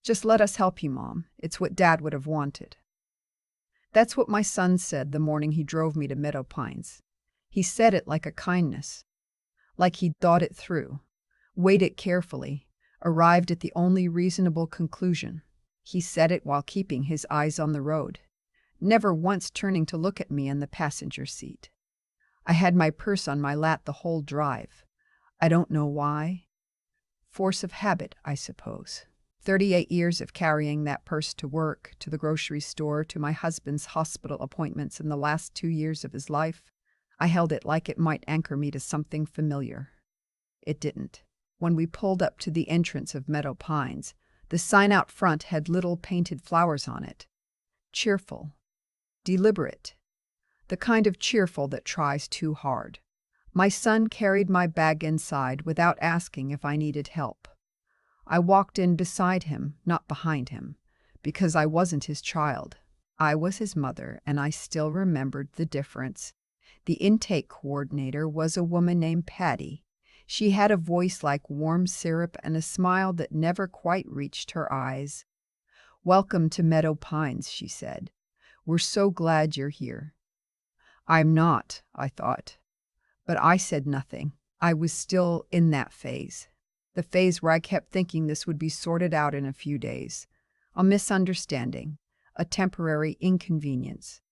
Just let us help you, Mom. It's what Dad would have wanted. That's what my son said the morning he drove me to Meadow Pines. He said it like a kindness, like he'd thought it through, weighed it carefully, arrived at the only reasonable conclusion. He said it while keeping his eyes on the road, never once turning to look at me in the passenger seat. I had my purse on my lap the whole drive. I don't know why. Force of habit, I suppose. 38 years of carrying that purse to work, to the grocery store, to my husband's hospital appointments in the last 2 years of his life. I held it like it might anchor me to something familiar. It didn't. When we pulled up to the entrance of Meadow Pines, the sign out front had little painted flowers on it. Cheerful. Deliberate. The kind of cheerful that tries too hard. My son carried my bag inside without asking if I needed help. I walked in beside him, not behind him, because I wasn't his child. I was his mother, and I still remembered the difference. The intake coordinator was a woman named Patty. She had a voice like warm syrup and a smile that never quite reached her eyes. "Welcome to Meadow Pines," she said. "We're so glad you're here." I'm not, I thought. But I said nothing. I was still in that phase. The phase where I kept thinking this would be sorted out in a few days. A misunderstanding. A temporary inconvenience.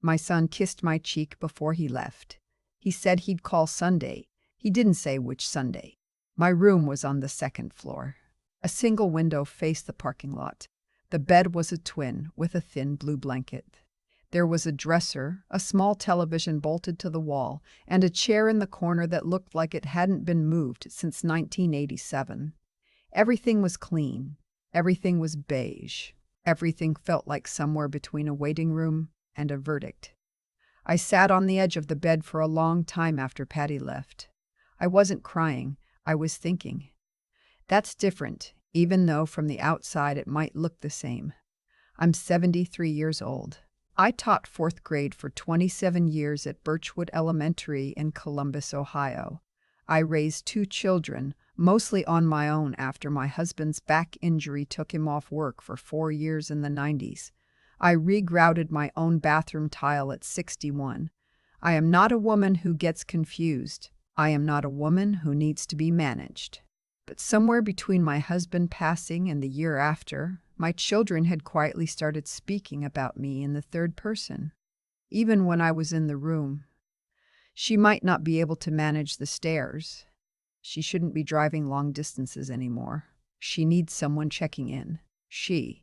My son kissed my cheek before he left. He said he'd call Sunday. He didn't say which Sunday. My room was on the second floor. A single window faced the parking lot. The bed was a twin with a thin blue blanket. There was a dresser, a small television bolted to the wall, and a chair in the corner that looked like it hadn't been moved since 1987. Everything was clean. Everything was beige. Everything felt like somewhere between a waiting room and a verdict. I sat on the edge of the bed for a long time after Patty left. I wasn't crying. I was thinking. That's different, even though from the outside it might look the same. I'm 73 years old. I taught 4th grade for 27 years at Birchwood Elementary in Columbus, Ohio. I raised 2 children, mostly on my own after my husband's back injury took him off work for 4 years in the 90s. I regrouted my own bathroom tile at 61. I am not a woman who gets confused. I am not a woman who needs to be managed. But somewhere between my husband passing and the year after, my children had quietly started speaking about me in the third person, even when I was in the room. She might not be able to manage the stairs. She shouldn't be driving long distances anymore. She needs someone checking in. She.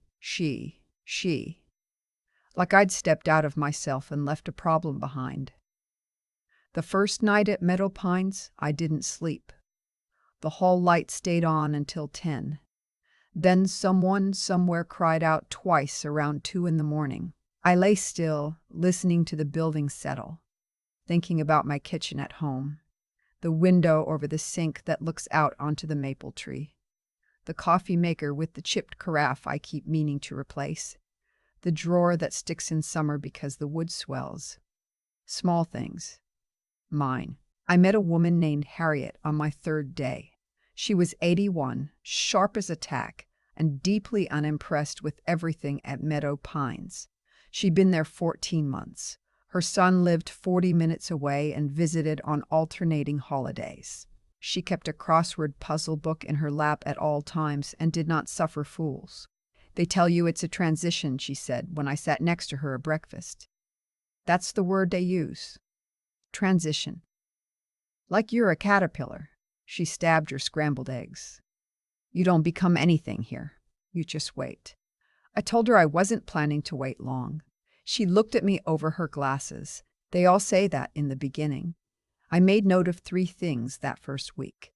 Like I'd stepped out of myself and left a problem behind. The first night at Meadow Pines, I didn't sleep. The hall light stayed on until 10. Then someone somewhere cried out twice around 2 in the morning. I lay still, listening to the building settle, thinking about my kitchen at home, the window over the sink that looks out onto the maple tree, the coffee maker with the chipped carafe I keep meaning to replace, the drawer that sticks in summer because the wood swells. Small things. Mine. I met a woman named Harriet on my 3rd day. She was 81, sharp as a tack, and deeply unimpressed with everything at Meadow Pines. She'd been there 14 months. Her son lived 40 minutes away and visited on alternating holidays. She kept a crossword puzzle book in her lap at all times and did not suffer fools. "They tell you it's a transition," she said when I sat next to her at breakfast. "That's the word they use. Transition. Like you're a caterpillar." She stabbed her scrambled eggs. "You don't become anything here. You just wait." I told her I wasn't planning to wait long. She looked at me over her glasses. They all say that in the beginning. I made note of 3 things that first week.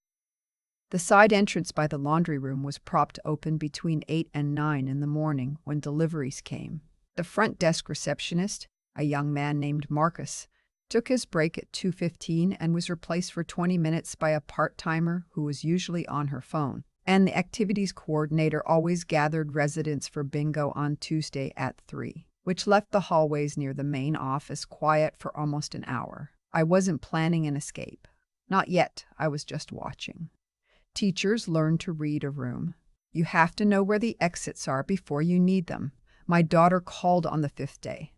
The side entrance by the laundry room was propped open between 8 and 9 in the morning when deliveries came. The front desk receptionist, a young man named Marcus, took his break at 2:15 and was replaced for 20 minutes by a part-timer who was usually on her phone. And the activities coordinator always gathered residents for bingo on Tuesday at 3, which left the hallways near the main office quiet for almost an hour. I wasn't planning an escape. Not yet, I was just watching. Teachers learned to read a room. You have to know where the exits are before you need them. My daughter called on the 5th day.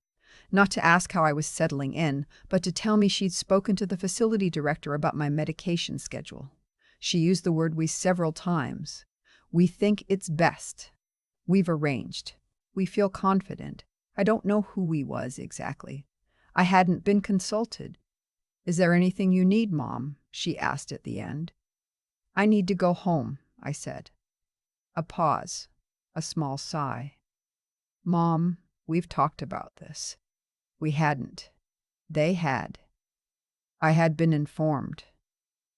Not to ask how I was settling in, but to tell me she'd spoken to the facility director about my medication schedule. She used the word "we" several times. We think it's best. We've arranged. We feel confident. I don't know who "we" was exactly. I hadn't been consulted. Is there anything you need, Mom? She asked at the end. I need to go home, I said. A pause. A small sigh. Mom, we've talked about this. We hadn't. They had. I had been informed.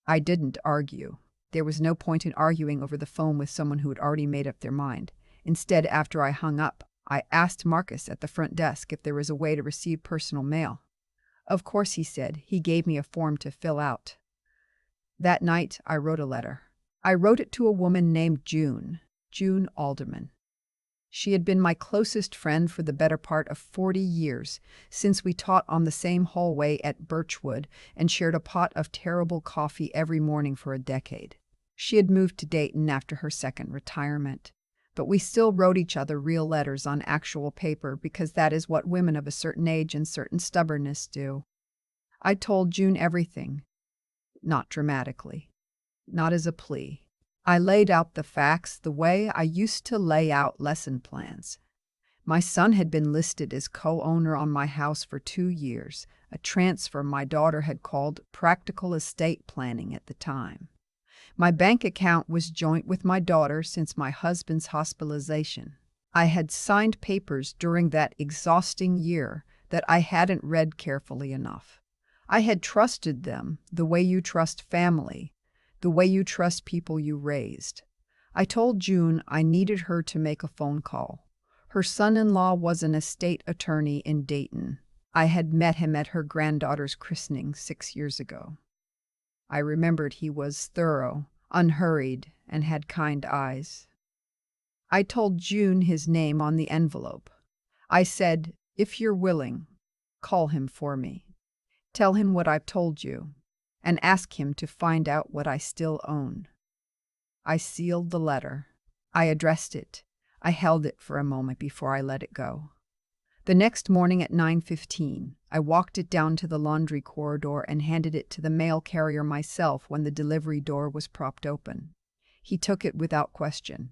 I didn't argue. There was no point in arguing over the phone with someone who had already made up their mind. Instead, after I hung up, I asked Marcus at the front desk if there was a way to receive personal mail. Of course, he said. He gave me a form to fill out. That night, I wrote a letter. I wrote it to a woman named June Alderman. She had been my closest friend for the better part of 40 years, since we taught on the same hallway at Birchwood and shared a pot of terrible coffee every morning for a decade. She had moved to Dayton after her second retirement, but we still wrote each other real letters on actual paper because that is what women of a certain age and certain stubbornness do. I told June everything, not dramatically, not as a plea. I laid out the facts the way I used to lay out lesson plans. My son had been listed as co-owner on my house for 2 years, a transfer my daughter had called practical estate planning at the time. My bank account was joint with my daughter since my husband's hospitalization. I had signed papers during that exhausting year that I hadn't read carefully enough. I had trusted them the way you trust family, the way you trust people you raised. I told June I needed her to make a phone call. Her son-in-law was an estate attorney in Dayton. I had met him at her granddaughter's christening 6 years ago. I remembered he was thorough, unhurried, and had kind eyes. I told June his name on the envelope. I said, if you're willing, call him for me. Tell him what I've told you, and ask him to find out what I still own. I sealed the letter. I addressed it. I held it for a moment before I let it go. The next morning at 9:15, I walked it down to the laundry corridor and handed it to the mail carrier myself when the delivery door was propped open. He took it without question.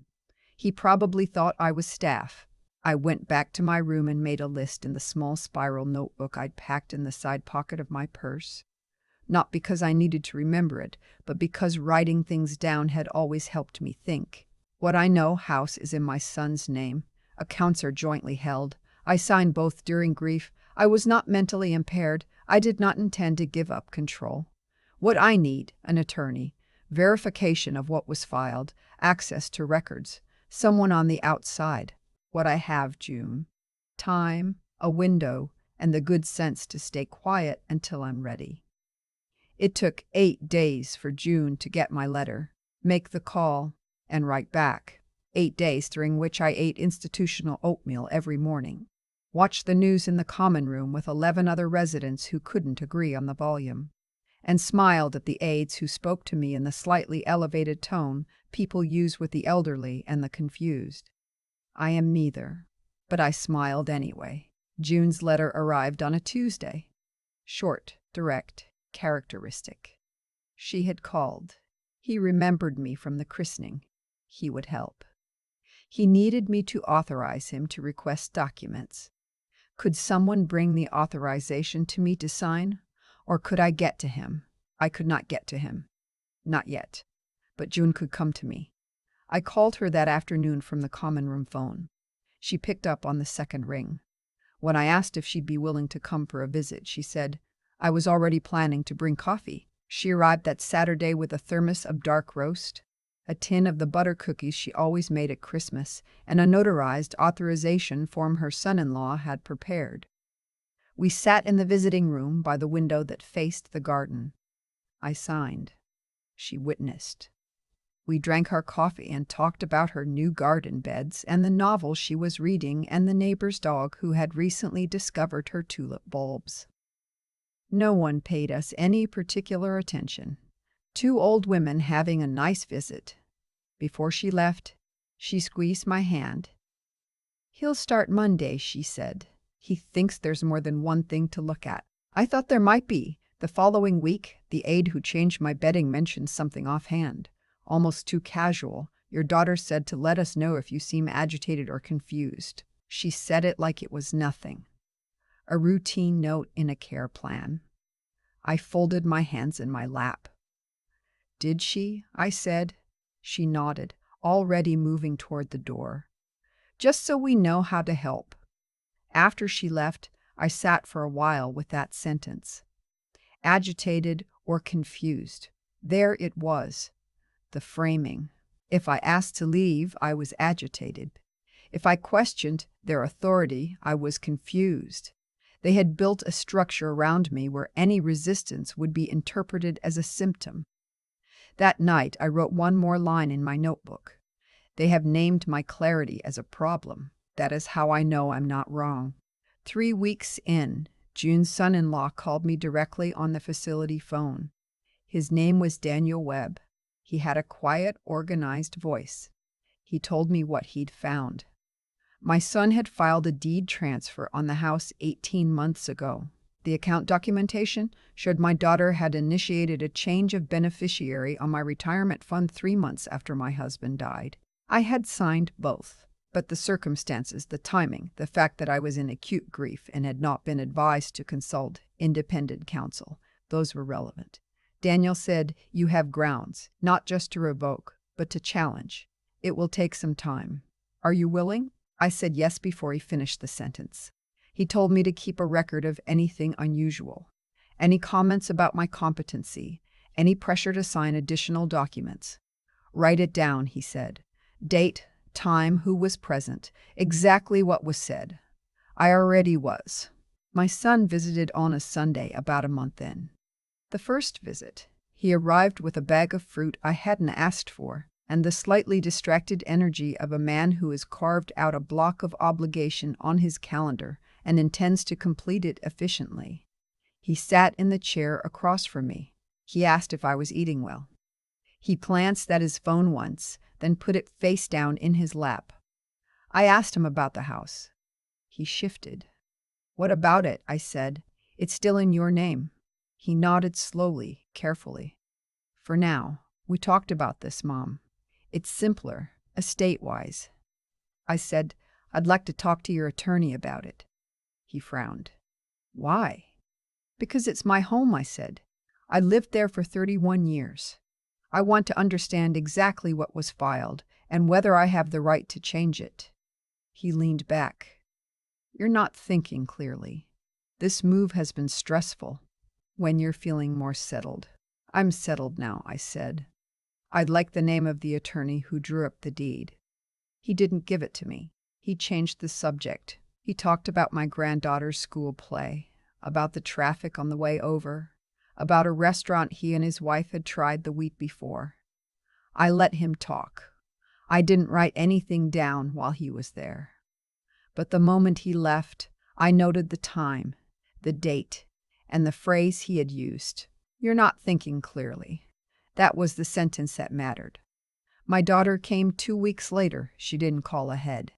He probably thought I was staff. I went back to my room and made a list in the small spiral notebook I'd packed in the side pocket of my purse. Not because I needed to remember it, but because writing things down had always helped me think. What I know, house is in my son's name. Accounts are jointly held. I signed both during grief. I was not mentally impaired. I did not intend to give up control. What I need, an attorney, verification of what was filed, access to records, someone on the outside. What I have, June. Time, a window, and the good sense to stay quiet until I'm ready. It took 8 days for June to get my letter, make the call, and write back. 8 days during which I ate institutional oatmeal every morning, watched the news in the common room with 11 other residents who couldn't agree on the volume, and smiled at the aides who spoke to me in the slightly elevated tone people use with the elderly and the confused. I am neither, but I smiled anyway. June's letter arrived on a Tuesday. Short, direct, characteristic. She had called. He remembered me from the christening. He would help. He needed me to authorize him to request documents. Could someone bring the authorization to me to sign? Or could I get to him? I could not get to him. Not yet. But June could come to me. I called her that afternoon from the common room phone. She picked up on the second ring. When I asked if she'd be willing to come for a visit, she said, I was already planning to bring coffee. She arrived that Saturday with a thermos of dark roast, a tin of the butter cookies she always made at Christmas, and a notarized authorization form her son-in-law had prepared. We sat in the visiting room by the window that faced the garden. I signed. She witnessed. We drank our coffee and talked about her new garden beds and the novel she was reading and the neighbor's dog who had recently discovered her tulip bulbs. No one paid us any particular attention. 2 old women having a nice visit. Before she left, She squeezed my hand. "He'll start Monday," she said. "He thinks there's more than one thing to look at." I thought there might be. The following week, the aide who changed my bedding mentioned something offhand, almost too casual. "Your daughter said to let us know if you seem agitated or confused." She said it like it was nothing. A routine note in a care plan. I folded my hands in my lap. "Did she?" I said. She nodded, already moving toward the door. "Just so we know how to help." After she left, I sat for a while with that sentence. Agitated or confused. There it was, the framing. If I asked to leave, I was agitated. If I questioned their authority, I was confused. They had built a structure around me where any resistance would be interpreted as a symptom. That night, I wrote one more line in my notebook. "They have named my clarity as a problem. That is how I know I'm not wrong." 3 weeks in, June's son-in-law called me directly on the facility phone. His name was Daniel Webb. He had a quiet, organized voice. He told me what he'd found. My son had filed a deed transfer on the house 18 months ago. The account documentation showed my daughter had initiated a change of beneficiary on my retirement fund 3 months after my husband died. I had signed both, but the circumstances, the timing, the fact that I was in acute grief and had not been advised to consult independent counsel, those were relevant. Daniel said, "You have grounds, not just to revoke, but to challenge. It will take some time. Are you willing?" I said yes before he finished the sentence. He told me to keep a record of anything unusual, any comments about my competency, any pressure to sign additional documents. "Write it down," he said. "Date, time, who was present, exactly what was said." I already was. My son visited on a Sunday about a month in. The first visit, he arrived with a bag of fruit I hadn't asked for, and the slightly distracted energy of a man who has carved out a block of obligation on his calendar and intends to complete it efficiently. He sat in the chair across from me. He asked if I was eating well. He glanced at his phone once, then put it face down in his lap. I asked him about the house. He shifted. "What about it?" I said. "It's still in your name." He nodded slowly, carefully. "For now. We talked about this, Mom. It's simpler, estate-wise." I said, "I'd like to talk to your attorney about it." He frowned. "Why?" "Because it's my home," I said. "I lived there for 31 years. I want to understand exactly what was filed and whether I have the right to change it." He leaned back. "You're not thinking clearly. This move has been stressful. When you're feeling more settled." "I'm settled now," I said. "I'd like the name of the attorney who drew up the deed." He didn't give it to me. He changed the subject. He talked about my granddaughter's school play, about the traffic on the way over, about a restaurant he and his wife had tried the week before. I let him talk. I didn't write anything down while he was there. But the moment he left, I noted the time, the date, and the phrase he had used. "You're not thinking clearly." That was the sentence that mattered. My daughter came 2 weeks later. She didn't call ahead.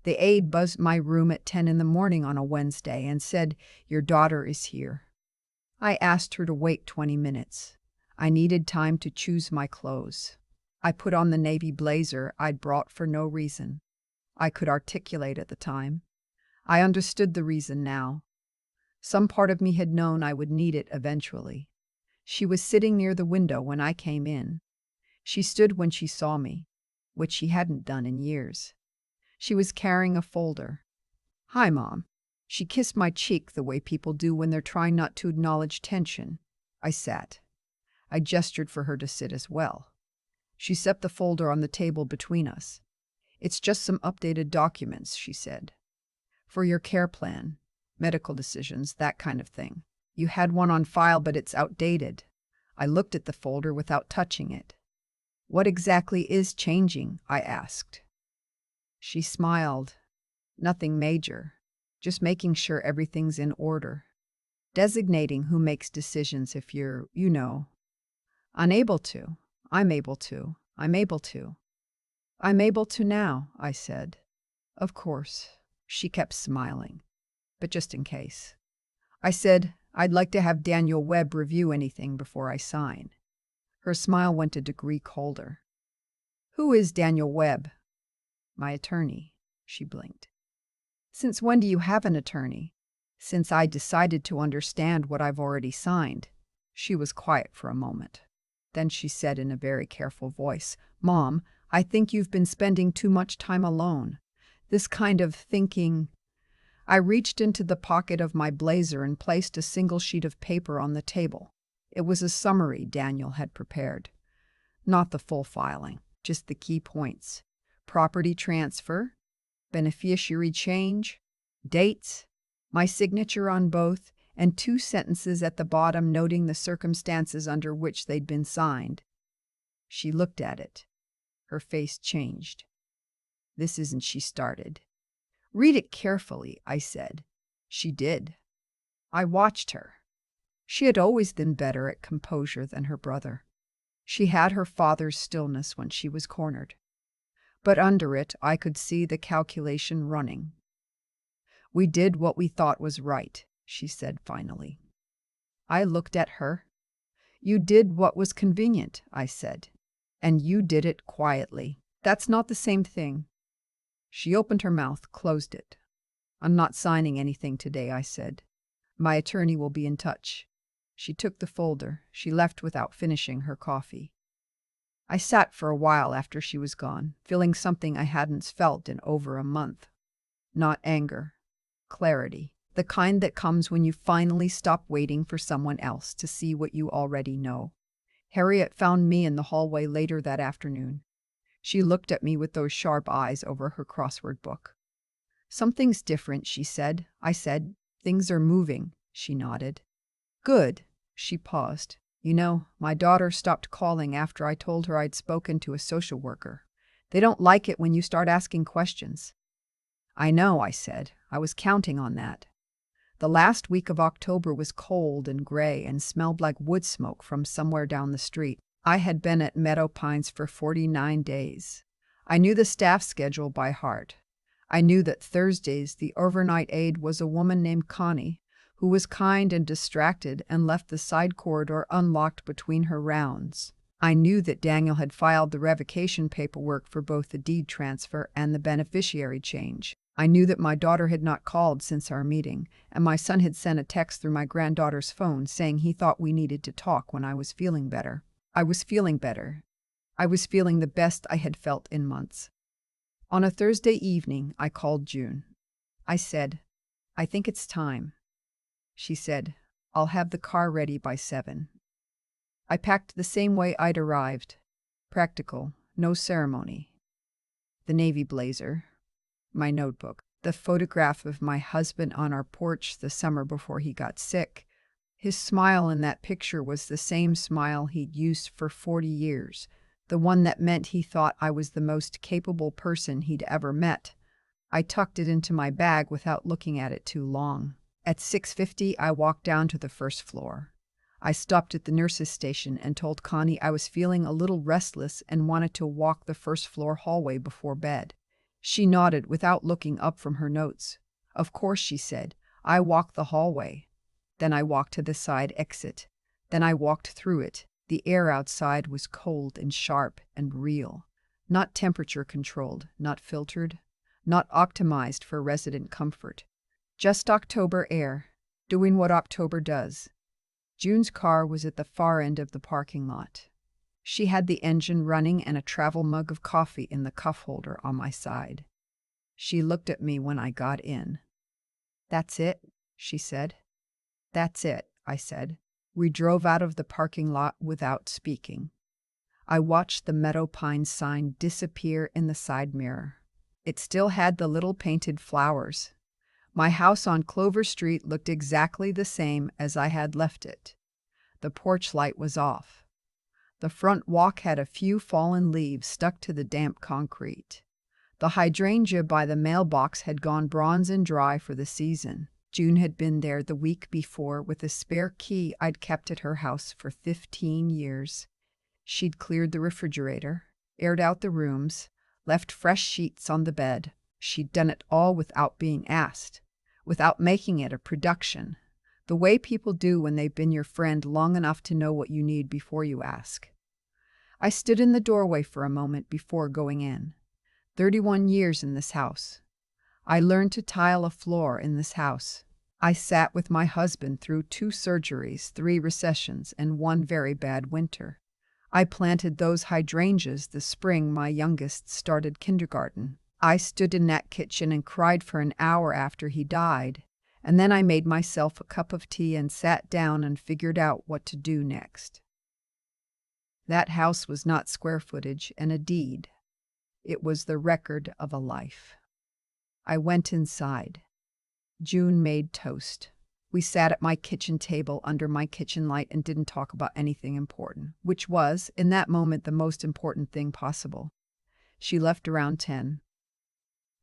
The aide buzzed my room at 10 in the morning on a Wednesday and said, "Your daughter is here." I asked her to wait 20 minutes. I needed time to choose my clothes. I put on the navy blazer I'd brought for no reason. I could articulate at the time. I understood the reason now. Some part of me had known I would need it eventually. She was sitting near the window when I came in. She stood when she saw me, which she hadn't done in years. She was carrying a folder. "Hi, Mom." She kissed my cheek the way people do when they're trying not to acknowledge tension. I sat. I gestured for her to sit as well. She set the folder on the table between us. "It's just some updated documents," she said. "For your care plan, medical decisions, that kind of thing. You had one on file, but it's outdated." I looked at the folder without touching it. "What exactly is changing?" I asked. She smiled. "Nothing major. Just making sure everything's in order. Designating who makes decisions if you're, unable to. I'm able to. I'm able to now, I said. Of course. She kept smiling. But just in case. I said, I'd like to have Daniel Webb review anything before I sign. Her smile went a degree colder. Who is Daniel Webb? My attorney. She blinked. Since when do you have an attorney? Since I decided to understand what I've already signed. She was quiet for a moment. Then she said in a very careful voice, Mom, I think you've been spending too much time alone. This kind of thinking. I reached into the pocket of my blazer and placed a single sheet of paper on the table. It was a summary Daniel had prepared. Not the full filing, just the key points. Property transfer, beneficiary change, dates, my signature on both, and 2 sentences at the bottom noting the circumstances under which they'd been signed. She looked at it. Her face changed. This isn't, she started. Read it carefully, I said. She did. I watched her. She had always been better at composure than her brother. She had her father's stillness when she was cornered. But under it, I could see the calculation running. We did what we thought was right, she said finally. I looked at her. You did what was convenient, I said. And you did it quietly. That's not the same thing. She opened her mouth, closed it. I'm not signing anything today, I said. My attorney will be in touch. She took the folder. She left without finishing her coffee. I sat for a while after she was gone, feeling something I hadn't felt in over a month. Not anger. Clarity. The kind that comes when you finally stop waiting for someone else to see what you already know. Harriet found me in the hallway later that afternoon. She looked at me with those sharp eyes over her crossword book. Something's different, she said. I said, things are moving. She nodded. Good. She paused. You know, my daughter stopped calling after I told her I'd spoken to a social worker. They don't like it when you start asking questions. I know, I said. I was counting on that. The last week of October was cold and gray and smelled like wood smoke from somewhere down the street. I had been at Meadow Pines for 49 days. I knew the staff schedule by heart. I knew that Thursdays the overnight aide was a woman named Connie, who was kind and distracted and left the side corridor unlocked between her rounds. I knew that Daniel had filed the revocation paperwork for both the deed transfer and the beneficiary change. I knew that my daughter had not called since our meeting, and my son had sent a text through my granddaughter's phone saying he thought we needed to talk when I was feeling better. I was feeling better. I was feeling the best I had felt in months. On a Thursday evening, I called June. I said, I think it's time. She said, I'll have the car ready by 7. I packed the same way I'd arrived. Practical, no ceremony. The navy blazer, my notebook, the photograph of my husband on our porch the summer before he got sick. His smile in that picture was the same smile he'd used for 40 years, the one that meant he thought I was the most capable person he'd ever met. I tucked it into my bag without looking at it too long. At 6:50, I walked down to the first floor. I stopped at the nurse's station and told Connie I was feeling a little restless and wanted to walk the first floor hallway before bed. She nodded without looking up from her notes. Of course, she said. I walked the hallway. Then I walked to the side exit. Then I walked through it. The air outside was cold and sharp and real. Not temperature controlled, not filtered, not optimized for resident comfort. Just October air, doing what October does. June's car was at the far end of the parking lot. She had the engine running and a travel mug of coffee in the cuff holder on my side. She looked at me when I got in. That's it, she said. That's it, I said. We drove out of the parking lot without speaking. I watched the Meadow Pines sign disappear in the side mirror. It still had the little painted flowers. My house on Clover Street looked exactly the same as I had left it. The porch light was off. The front walk had a few fallen leaves stuck to the damp concrete. The hydrangea by the mailbox had gone bronze and dry for the season. June had been there the week before with a spare key I'd kept at her house for 15 years. She'd cleared the refrigerator, aired out the rooms, left fresh sheets on the bed. She'd done it all without being asked, without making it a production, the way people do when they've been your friend long enough to know what you need before you ask. I stood in the doorway for a moment before going in. 31 years in this house. I learned to tile a floor in this house. I sat with my husband through 2 surgeries, 3 recessions, and 1 very bad winter. I planted those hydrangeas the spring my youngest started kindergarten. I stood in that kitchen and cried for an hour after he died, and then I made myself a cup of tea and sat down and figured out what to do next. That house was not square footage and a deed. It was the record of a life. I went inside. June made toast. We sat at my kitchen table under my kitchen light and didn't talk about anything important, which was, in that moment, the most important thing possible. She left around 10.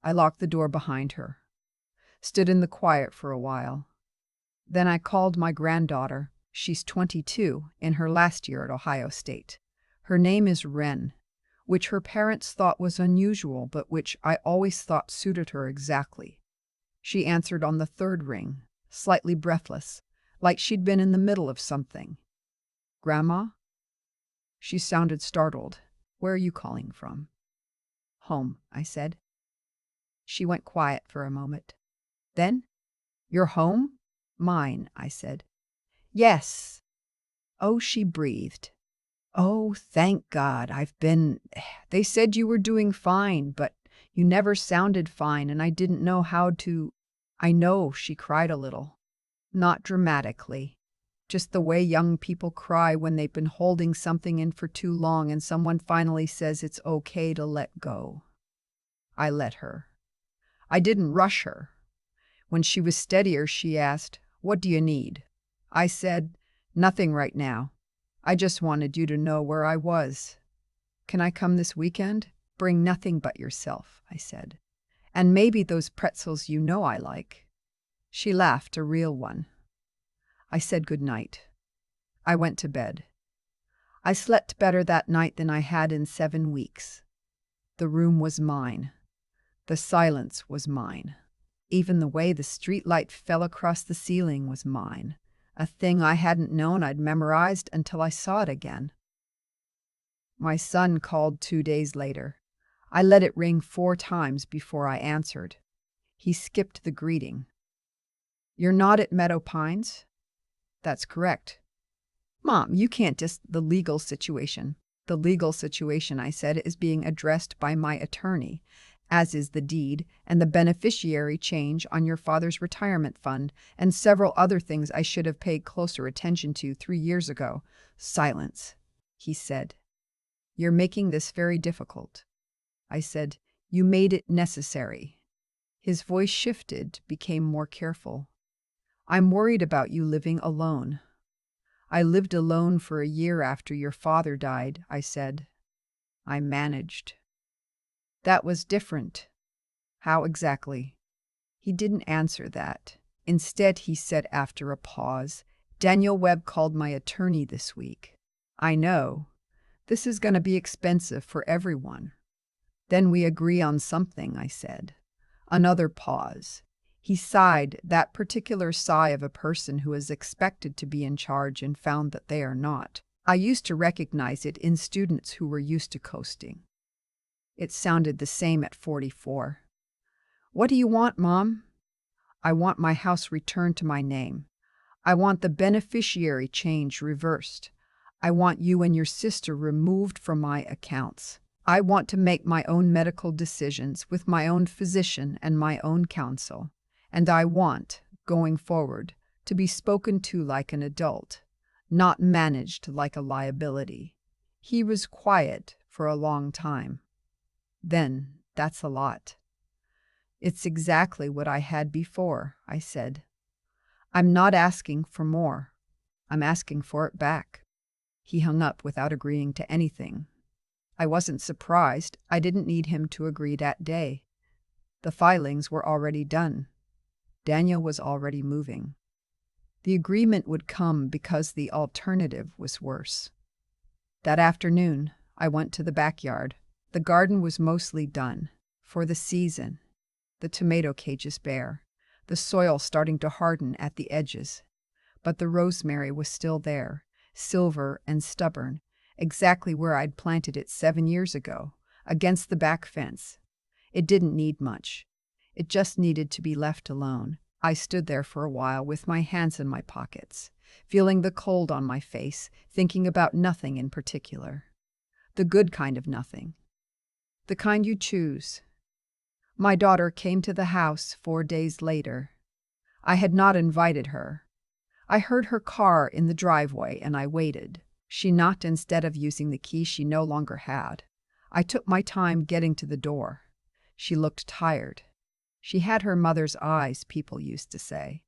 I locked the door behind her, stood in the quiet for a while. Then I called my granddaughter. She's 22, in her last year at Ohio State. Her name is Wren, which her parents thought was unusual, but which I always thought suited her exactly. She answered on the 3rd ring, slightly breathless, like she'd been in the middle of something. "Grandma?" She sounded startled. "Where are you calling from?" "Home," I said. She went quiet for a moment. Then, "Your home?" "Mine," I said. "Yes." "Oh," she breathed. "Oh, thank God, They said you were doing fine, but you never sounded fine, and I didn't know how to—" "I know," she cried a little. Not dramatically. Just the way young people cry when they've been holding something in for too long and someone finally says it's okay to let go. I let her. I didn't rush her. When she was steadier, she asked, "What do you need?" I said, "Nothing right now. I just wanted you to know where I was." "Can I come this weekend?" "Bring nothing but yourself," I said. "And maybe those pretzels you know I like." She laughed, a real one. I said good night. I went to bed. I slept better that night than I had in 7 weeks. The room was mine. The silence was mine. Even the way the streetlight fell across the ceiling was mine, a thing I hadn't known I'd memorized until I saw it again. My son called 2 days later. I let it ring 4 times before I answered. He skipped the greeting. "You're not at Meadow Pines?" "That's correct." "Mom, you can't the legal situation." "The legal situation," I said, "is being addressed by my attorney, as is the deed and the beneficiary change on your father's retirement fund and several other things I should have paid closer attention to 3 years ago." "Silence," he said. "You're making this very difficult." I said, "You made it necessary." His voice shifted, became more careful. "I'm worried about you living alone." "I lived alone for a year after your father died," I said. "I managed." "That was different." "How exactly?" He didn't answer that. Instead, he said after a pause, "Daniel Webb called my attorney this week." "I know. This is going to be expensive for everyone." "Then we agree on something," I said. Another pause. He sighed, that particular sigh of a person who is expected to be in charge and found that they are not. I used to recognize it in students who were used to coasting. It sounded the same at 44. "What do you want, Mom?" "I want my house returned to my name. I want the beneficiary change reversed. I want you and your sister removed from my accounts. I want to make my own medical decisions with my own physician and my own counsel. And I want, going forward, to be spoken to like an adult, not managed like a liability." He was quiet for a long time. "Then, that's a lot." "It's exactly what I had before," I said. "I'm not asking for more. I'm asking for it back." He hung up without agreeing to anything. I wasn't surprised. I didn't need him to agree that day. The filings were already done. Daniel was already moving. The agreement would come because the alternative was worse. That afternoon, I went to the backyard. The garden was mostly done for the season. The tomato cages bare, the soil starting to harden at the edges. But the rosemary was still there, silver and stubborn, exactly where I'd planted it 7 years ago, against the back fence. It didn't need much. It just needed to be left alone. I stood there for a while with my hands in my pockets, feeling the cold on my face, thinking about nothing in particular. The good kind of nothing. The kind you choose. My daughter came to the house 4 days later. I had not invited her. I heard her car in the driveway and I waited. She knocked instead of using the key she no longer had. I took my time getting to the door. She looked tired. She had her mother's eyes, people used to say,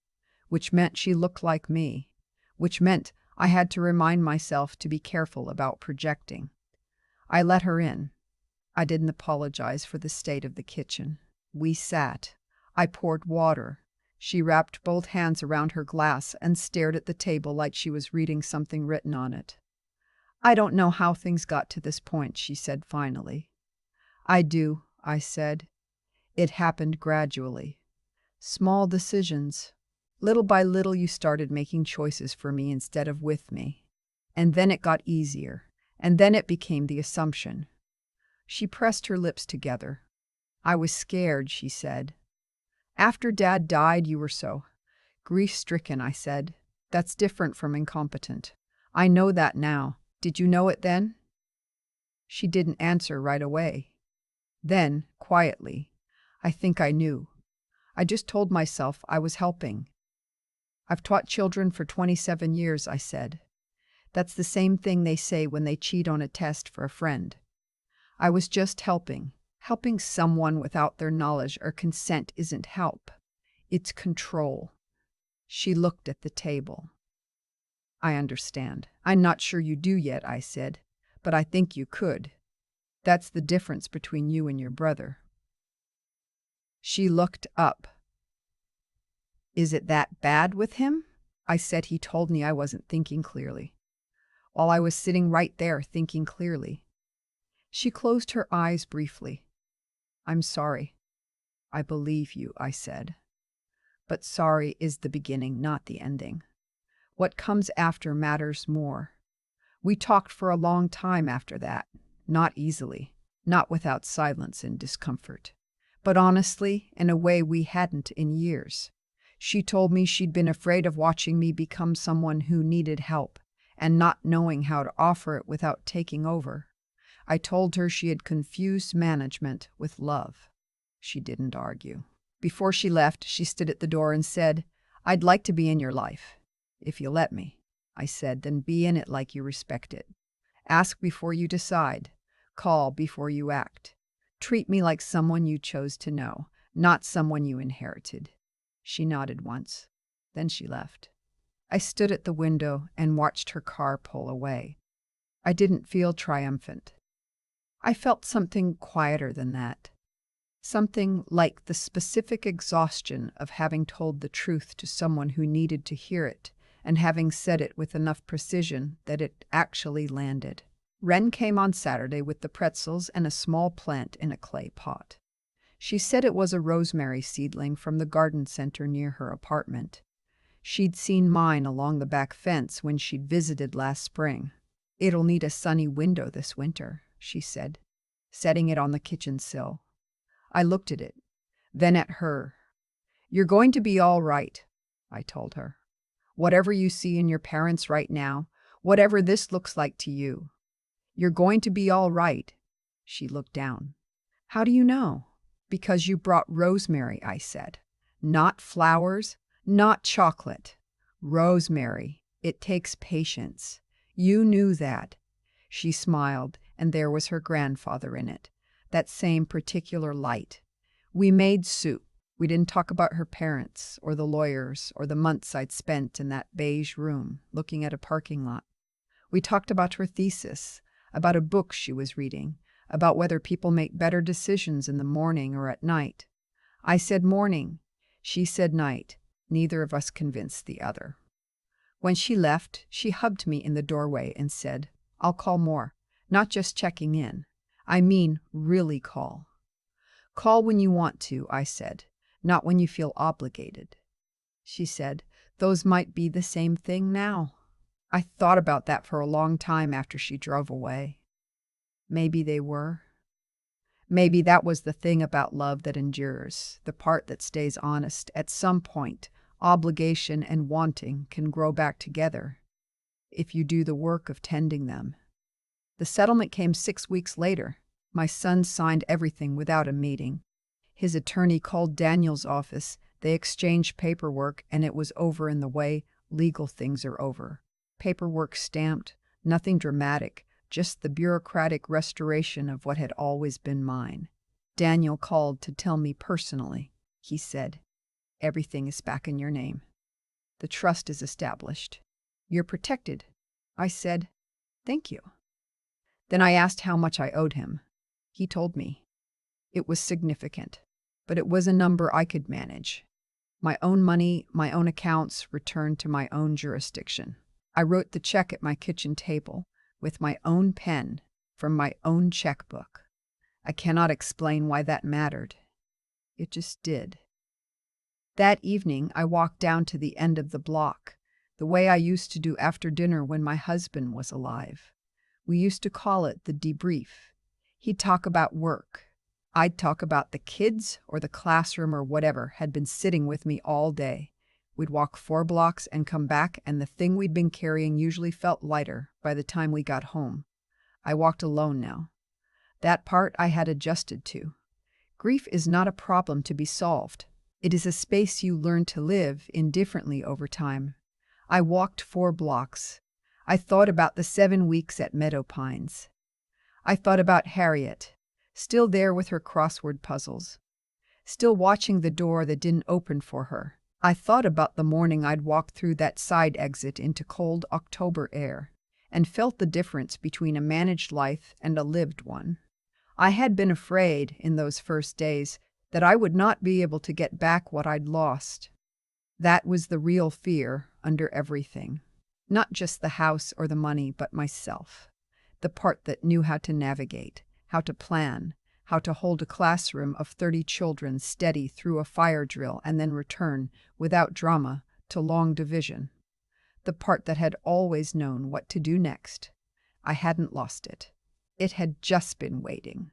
which meant she looked like me, which meant I had to remind myself to be careful about projecting. I let her in. I didn't apologize for the state of the kitchen. We sat. I poured water. She wrapped both hands around her glass and stared at the table like she was reading something written on it. "I don't know how things got to this point," she said finally. "I do," I said. "It happened gradually. Small decisions. Little by little you started making choices for me instead of with me. And then it got easier. And then it became the assumption." She pressed her lips together. "I was scared," she said. "After Dad died, you were so grief-stricken," I said. "That's different from incompetent. I know that now. Did you know it then?" She didn't answer right away. Then, quietly, "I think I knew. I just told myself I was helping." "I've taught children for 27 years," I said. "That's the same thing they say when they cheat on a test for a friend. I was just helping. Helping someone without their knowledge or consent isn't help. It's control." She looked at the table. "I understand. I'm not sure you do yet," I said, "but I think you could. That's the difference between you and your brother." She looked up. "Is it that bad with him?" I said. "He told me I wasn't thinking clearly." While I was sitting right there thinking clearly. She closed her eyes briefly. "I'm sorry." "I believe you," I said. "But sorry is the beginning, not the ending. What comes after matters more." We talked for a long time after that. Not easily, not without silence and discomfort, but honestly, in a way we hadn't in years. She told me she'd been afraid of watching me become someone who needed help and not knowing how to offer it without taking over. I told her she had confused management with love. She didn't argue. Before she left, she stood at the door and said, "I'd like to be in your life, if you let me." I said, "Then be in it like you respect it. Ask before you decide. Call before you act. Treat me like someone you chose to know, not someone you inherited." She nodded once. Then she left. I stood at the window and watched her car pull away. I didn't feel triumphant. I felt something quieter than that. Something like the specific exhaustion of having told the truth to someone who needed to hear it, and having said it with enough precision that it actually landed. Wren came on Saturday with the pretzels and a small plant in a clay pot. She said it was a rosemary seedling from the garden center near her apartment. She'd seen mine along the back fence when she'd visited last spring. "It'll need a sunny window this winter," she said, setting it on the kitchen sill. I looked at it, then at her. "You're going to be all right," I told her. "Whatever you see in your parents right now, whatever this looks like to you, you're going to be all right." She looked down. "How do you know?" "Because you brought rosemary," I said. "Not flowers, not chocolate. Rosemary. It takes patience. You knew that." She smiled, and there was her grandfather in it, that same particular light. We made soup. We didn't talk about her parents, or the lawyers, or the months I'd spent in that beige room, looking at a parking lot. We talked about her thesis, about a book she was reading, about whether people make better decisions in the morning or at night. I said morning. She said night. Neither of us convinced the other. When she left, she hugged me in the doorway and said, "I'll call more, not just checking in. I mean, really call. Call when you want to, I said, not when you feel obligated. She said, those might be the same thing now. I thought about that for a long time after she drove away. Maybe they were. Maybe that was the thing about love that endures, the part that stays honest. At some point, obligation and wanting can grow back together if you do the work of tending them. The settlement came 6 weeks later. My son signed everything without a meeting. His attorney called Daniel's office. They exchanged paperwork, and it was over in the way legal things are over. Paperwork stamped, nothing dramatic, just the bureaucratic restoration of what had always been mine. Daniel called to tell me personally. He said, everything is back in your name. The trust is established. You're protected. I said, thank you. Then I asked how much I owed him. He told me. It was significant, but it was a number I could manage. My own money, my own accounts, returned to my own jurisdiction. I wrote the check at my kitchen table, with my own pen, from my own checkbook. I cannot explain why that mattered. It just did. That evening, I walked down to the end of the block, the way I used to do after dinner when my husband was alive. We used to call it the debrief. He'd talk about work. I'd talk about the kids or the classroom or whatever had been sitting with me all day. We'd walk 4 blocks and come back, and the thing we'd been carrying usually felt lighter by the time we got home. I walked alone now. That part I had adjusted to. Grief is not a problem to be solved. It is a space you learn to live in differently over time. I walked 4 blocks. I thought about the 7 weeks at Meadow Pines. I thought about Harriet, still there with her crossword puzzles, still watching the door that didn't open for her. I thought about the morning I'd walked through that side exit into cold October air, and felt the difference between a managed life and a lived one. I had been afraid, in those first days, that I would not be able to get back what I'd lost. That was the real fear under everything. Not just the house or the money, but myself. The part that knew how to navigate, how to plan, how to hold a classroom of 30 children steady through a fire drill and then return, without drama, to long division. The part that had always known what to do next. I hadn't lost it. It had just been waiting.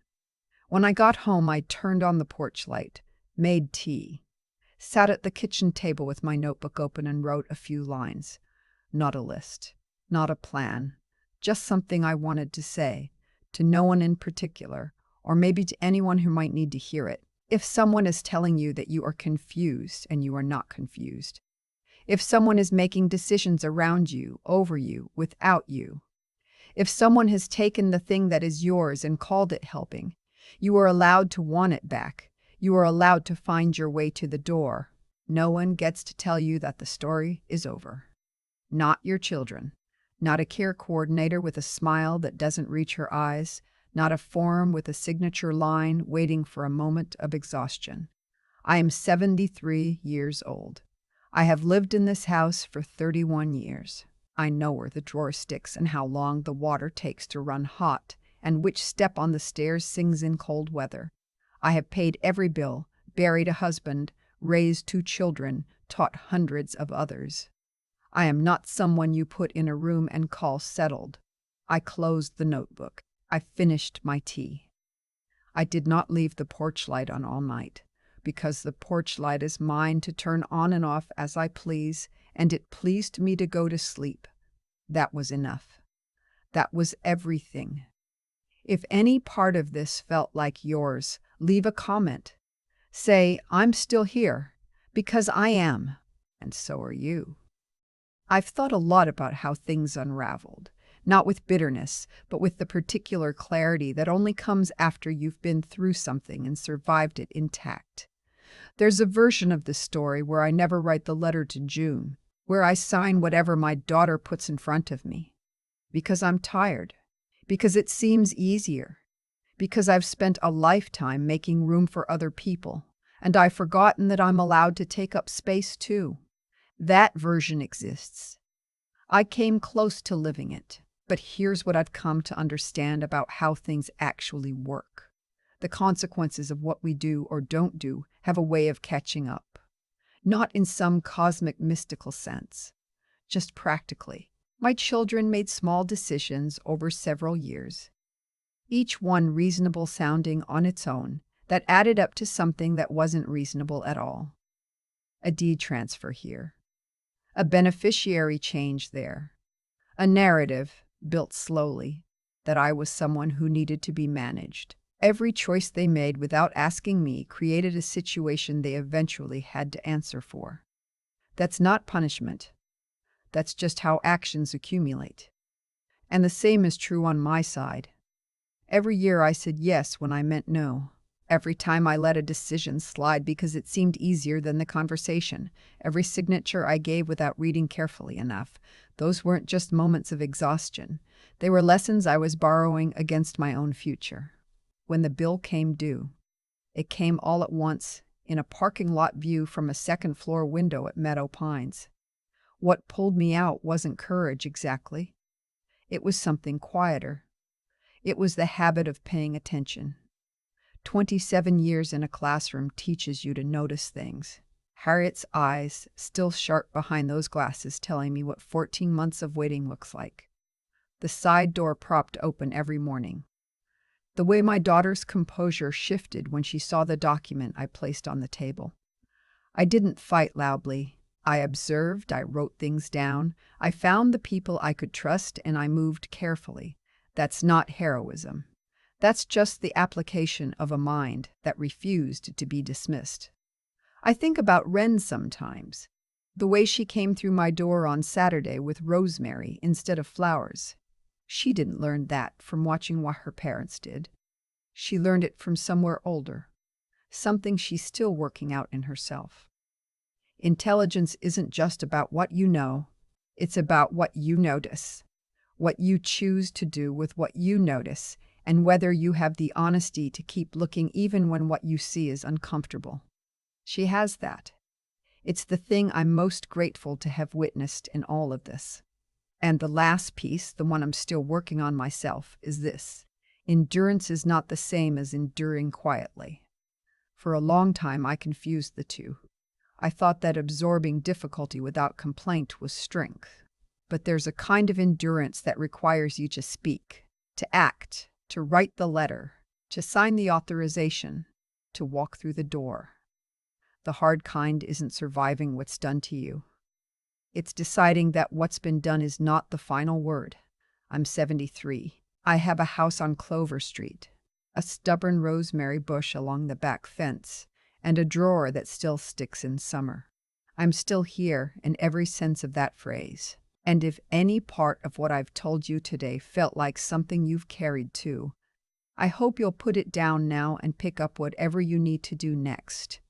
When I got home, I turned on the porch light, made tea, sat at the kitchen table with my notebook open and wrote a few lines. Not a list, not a plan, just something I wanted to say, to no one in particular, or maybe to anyone who might need to hear it. If someone is telling you that you are confused and you are not confused. If someone is making decisions around you, over you, without you. If someone has taken the thing that is yours and called it helping, you are allowed to want it back. You are allowed to find your way to the door. No one gets to tell you that the story is over. Not your children. Not a care coordinator with a smile that doesn't reach her eyes. Not a form with a signature line waiting for a moment of exhaustion. I am 73 years old. I have lived in this house for 31 years. I know where the drawer sticks and how long the water takes to run hot, and which step on the stairs sings in cold weather. I have paid every bill, buried a husband, raised 2 children, taught hundreds of others. I am not someone you put in a room and call settled. I closed the notebook. I finished my tea. I did not leave the porch light on all night, because the porch light is mine to turn on and off as I please, and it pleased me to go to sleep. That was enough. That was everything. If any part of this felt like yours, leave a comment. Say, I'm still here, because I am, and so are you. I've thought a lot about how things unraveled, not with bitterness, but with the particular clarity that only comes after you've been through something and survived it intact. There's a version of the story where I never write the letter to June, where I sign whatever my daughter puts in front of me. Because I'm tired. Because it seems easier. Because I've spent a lifetime making room for other people, and I've forgotten that I'm allowed to take up space too. That version exists. I came close to living it, But here's what I've come to understand about how things actually work. The consequences of what we do or don't do have a way of catching up. Not in some cosmic mystical sense, just practically. My children made small decisions over several years, each one reasonable sounding on its own, that added up to something that wasn't reasonable at all. A deed transfer here, a beneficiary change there, a narrative, built slowly, that I was someone who needed to be managed. Every choice they made without asking me created a situation they eventually had to answer for. That's not punishment. That's just how actions accumulate. And the same is true on my side. Every year I said yes when I meant no. Every time I let a decision slide because it seemed easier than the conversation. Every signature I gave without reading carefully enough. Those weren't just moments of exhaustion. They were lessons I was borrowing against my own future. When the bill came due, it came all at once, in a parking lot view from a second-floor window at Meadow Pines. What pulled me out wasn't courage exactly. It was something quieter. It was the habit of paying attention. 27 years in a classroom teaches you to notice things. Harriet's eyes, still sharp behind those glasses, telling me what 14 months of waiting looks like. The side door propped open every morning. The way my daughter's composure shifted when she saw the document I placed on the table. I didn't fight loudly. I observed, I wrote things down, I found the people I could trust, and I moved carefully. That's not heroism. That's just the application of a mind that refused to be dismissed. I think about Wren sometimes. The way she came through my door on Saturday with rosemary instead of flowers. She didn't learn that from watching what her parents did. She learned it from somewhere older, something she's still working out in herself. Intelligence isn't just about what you know, it's about what you notice, what you choose to do with what you notice, and whether you have the honesty to keep looking even when what you see is uncomfortable. She has that. It's the thing I'm most grateful to have witnessed in all of this. And the last piece, the one I'm still working on myself, is this. Endurance is not the same as enduring quietly. For a long time, I confused the two. I thought that absorbing difficulty without complaint was strength. But there's a kind of endurance that requires you to speak, to act, to write the letter, to sign the authorization, to walk through the door. The hard kind isn't surviving what's done to you. It's deciding that what's been done is not the final word. I'm 73. I have a house on Clover Street, a stubborn rosemary bush along the back fence, and a drawer that still sticks in summer. I'm still here in every sense of that phrase. And if any part of what I've told you today felt like something you've carried too, I hope you'll put it down now and pick up whatever you need to do next.